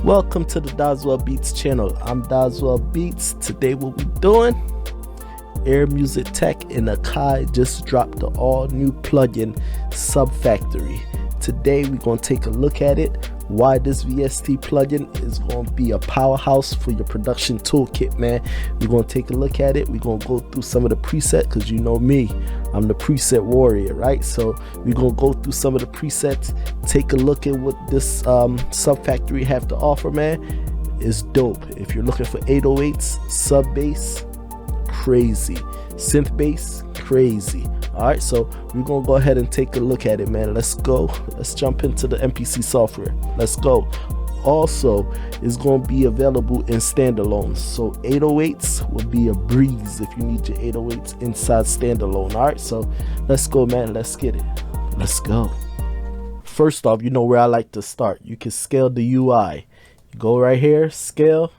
Welcome to the Doswell Beats channel. I'm Doswell Beats. Today what we doing? Air Music Tech and Akai just dropped the all new plugin Sub Factory. Today we're going to take a look at it, why this VST plugin is going to be a powerhouse for your production toolkit, man. We're going to take a look at it. We're going to go through some of the presets because you know me, I'm the preset warrior, right? So we're going to go through some of the presets, take a look at what this Sub Factory have to offer, man. It's dope. If you're looking for 808s, sub bass, crazy. Synth bass, crazy. Alright, so we're gonna go ahead and take a look at it, man. Let's go. Let's jump into the MPC software. Let's go. Also, it's gonna be available in standalone. So 808s will be a breeze if you need your 808s inside standalone. Alright, so let's go, man. Let's get it. Let's go. First off, you know where I like to start. You can scale the UI. You go right here, scale.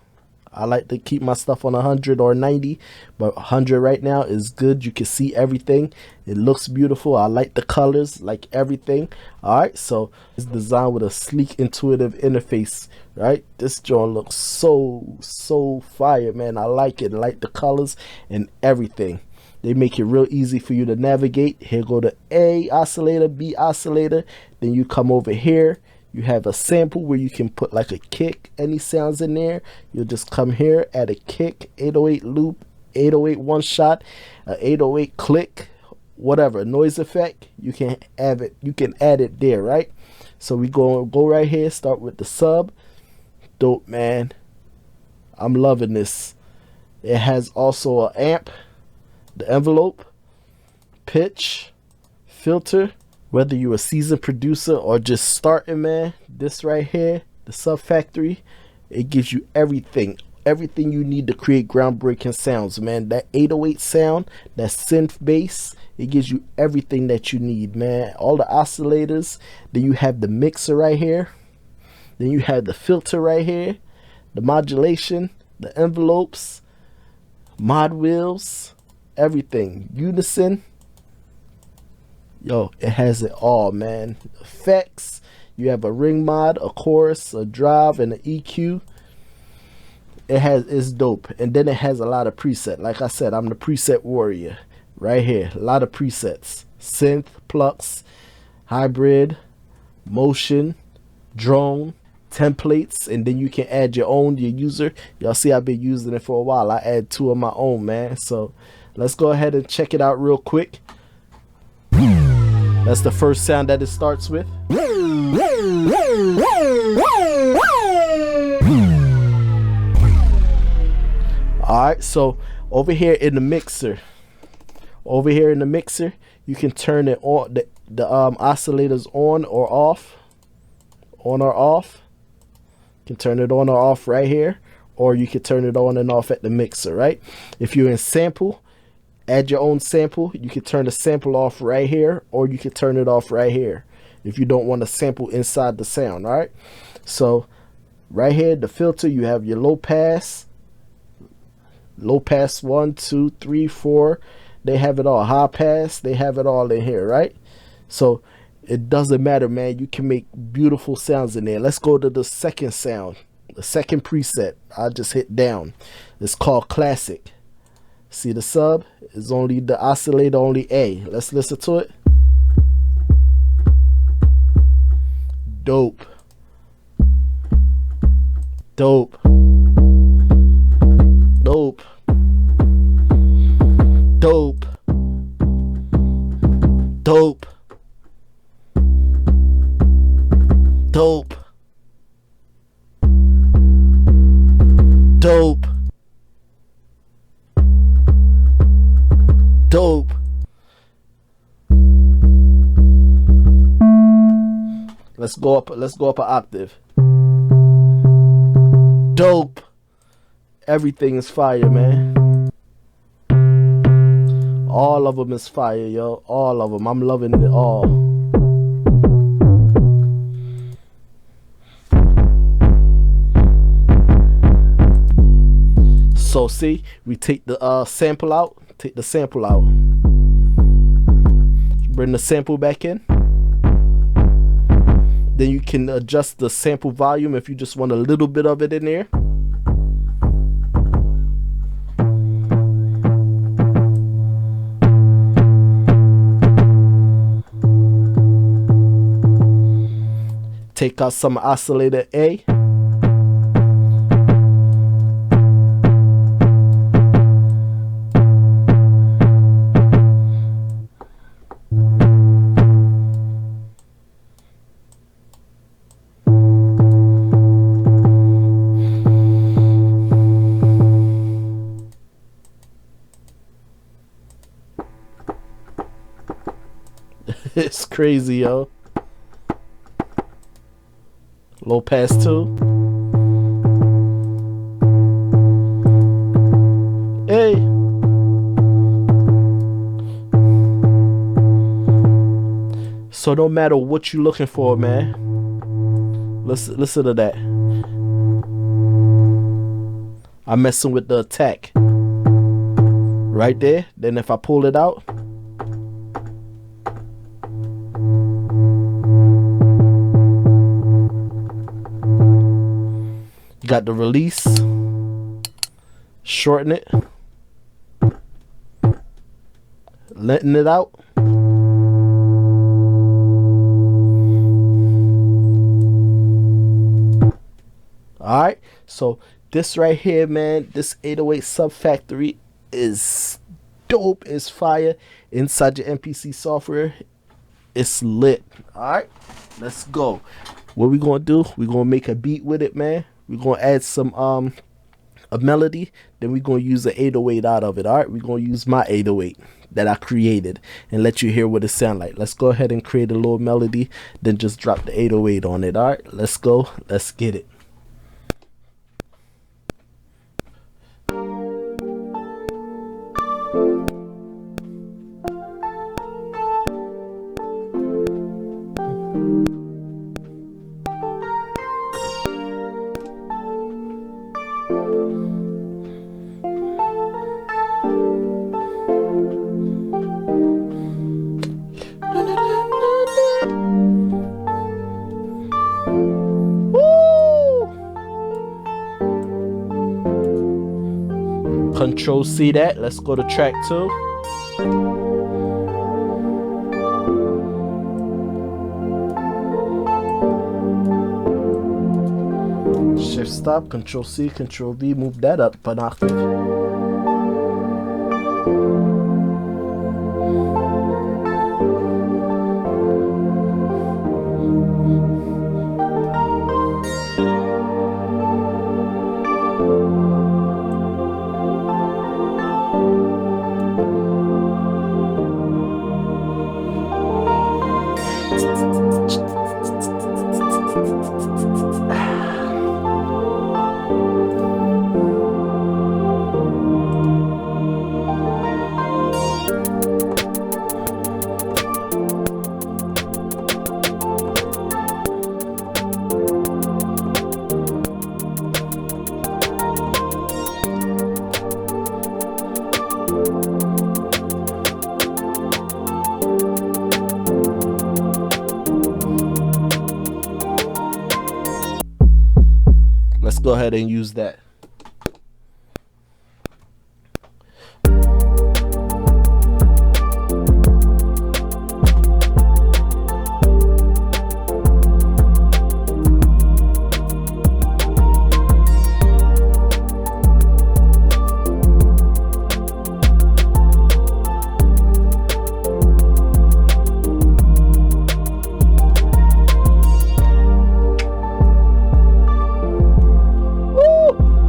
I like to keep my stuff on 100 or 90, but 100 right now is good. You can see everything. It looks beautiful. I like the colors, like everything. All right, so it's designed with a sleek, intuitive interface, right? This joint looks so fire, man. I like it. I like the colors and everything. They make it real easy for you to navigate. Here go the A oscillator, B oscillator. Then you come over here. You have a sample where you can put like a kick, any sounds in there. You'll just come here, add a kick, 808 loop, 808 one shot, 808 click, whatever noise effect. You can add it. You can add it there, right? So we go right here. Start with the sub. Dope, man. I'm loving this. It has also an amp, the envelope, pitch, filter. Whether you're a seasoned producer or just starting, man, this right here, the Sub Factory, it gives you everything you need to create groundbreaking sounds, man. That 808 sound, that synth bass, it gives you everything that you need, man. All the oscillators. Then you have the mixer right here. Then you have the filter right here, the modulation, the envelopes, mod wheels, everything, unison. Yo, it has it all, man. Effects, you have a ring mod, a chorus, a drive, and an EQ. It's dope. And then it has a lot of preset. Like I said, I'm the preset warrior right here. A lot of presets: synth, plucks, hybrid, motion, drone, templates, and then you can add your own, your user. Y'all see I've been using it for a while. I add 2 of my own, man. So let's go ahead and check it out real quick. That's the first sound that it starts with. Alright, so over here in the mixer, you can turn it on, the oscillators on or off. You can turn it on or off right here, or you can turn it on and off at the mixer, right? If you're in sample, add your own sample. You can turn the sample off right here, or you can turn it off right here if you don't want to sample inside the sound. All right, so right here, the filter, you have your low pass 1, 2, 3, 4. They have it all. High pass, they have it all in here, right? So it doesn't matter, man. You can make beautiful sounds in there. Let's go to the second sound, the second preset. I just hit down. It's called Classic. See, the sub is only the oscillator, only A. Let's listen to it. Dope. Dope. Dope. Dope. Dope. Dope. Dope. Dope. Let's go up an octave. Dope. Everything is fire, man. All of them is fire, yo. All of them. I'm loving it all. So see, we take the sample out. Take the sample out. Bring the sample back in. Then you can adjust the sample volume if you just want a little bit of it in there. Take out some oscillator A. It's crazy, yo. Low pass 2. Hey. So no matter what you're looking for, man. Listen to that. I'm messing with the attack. Right there. Then if I pull it out. Got the release, shorten it, letting it out. Alright, so this right here, man, this 808 Sub Factory is dope, it's fire. Inside your MPC software, it's lit. Alright, let's go. What we gonna do, we gonna make a beat with it, man. We're going to add some a melody. Then we're going to use the 808 out of it. All right. We're going to use my 808 that I created and let you hear what it sounds like. Let's go ahead and create a little melody. Then just drop the 808 on it. All right. Let's go. Let's get it. Control C that. Let's go to track 2. Shift stop, Control C, Control V, move that up an octave. Let's go ahead and use that. Woo!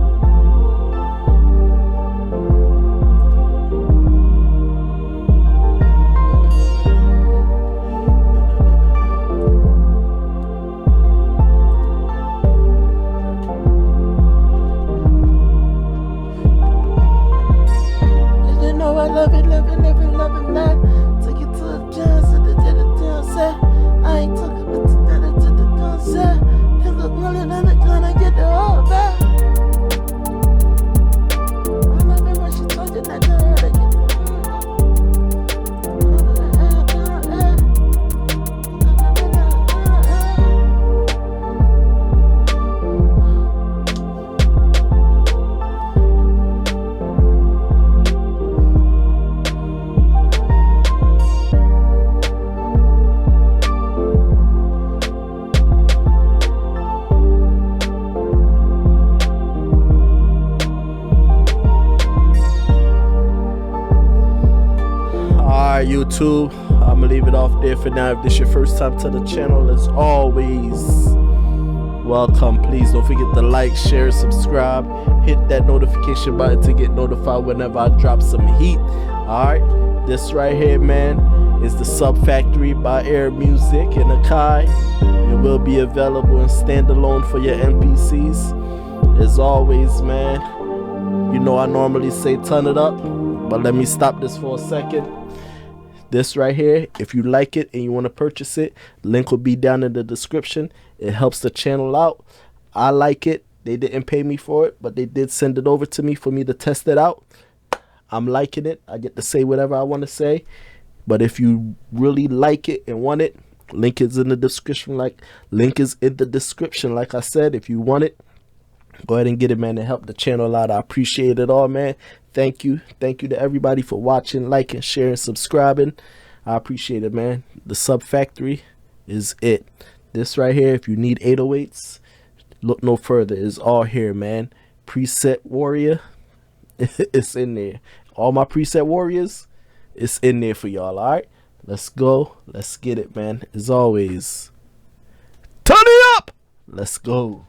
YouTube. I'm gonna leave it off there for now. If this is your first time to the channel, as always, welcome. Please don't forget to like, share, subscribe, hit that notification button to get notified whenever I drop some heat. Alright, this right here, man, is the Sub Factory by Air Music and Akai. It will be available in standalone for your MPCs. As always, man, you know I normally say turn it up, but let me stop this for a second. This right here, if you like it and you want to purchase it, link will be down in the description. It helps the channel out. I like it. They didn't pay me for it, but they did send it over to me for me to test it out. I'm liking it. I get to say whatever I want to say. But if you really like it and want it, link is in the description. Like I said, if you want it, go ahead and get it, man, and help the channel out. I appreciate it all, man. Thank you to everybody for watching, liking, sharing, subscribing. I appreciate it, man. The Sub Factory is it. This right here, if you need 808s, look no further. It's all here, man. Preset Warrior, it's in there. All my preset warriors, it's in there for y'all. All right, let's go. Let's get it, man. As always, Tun-E-Up. Let's go.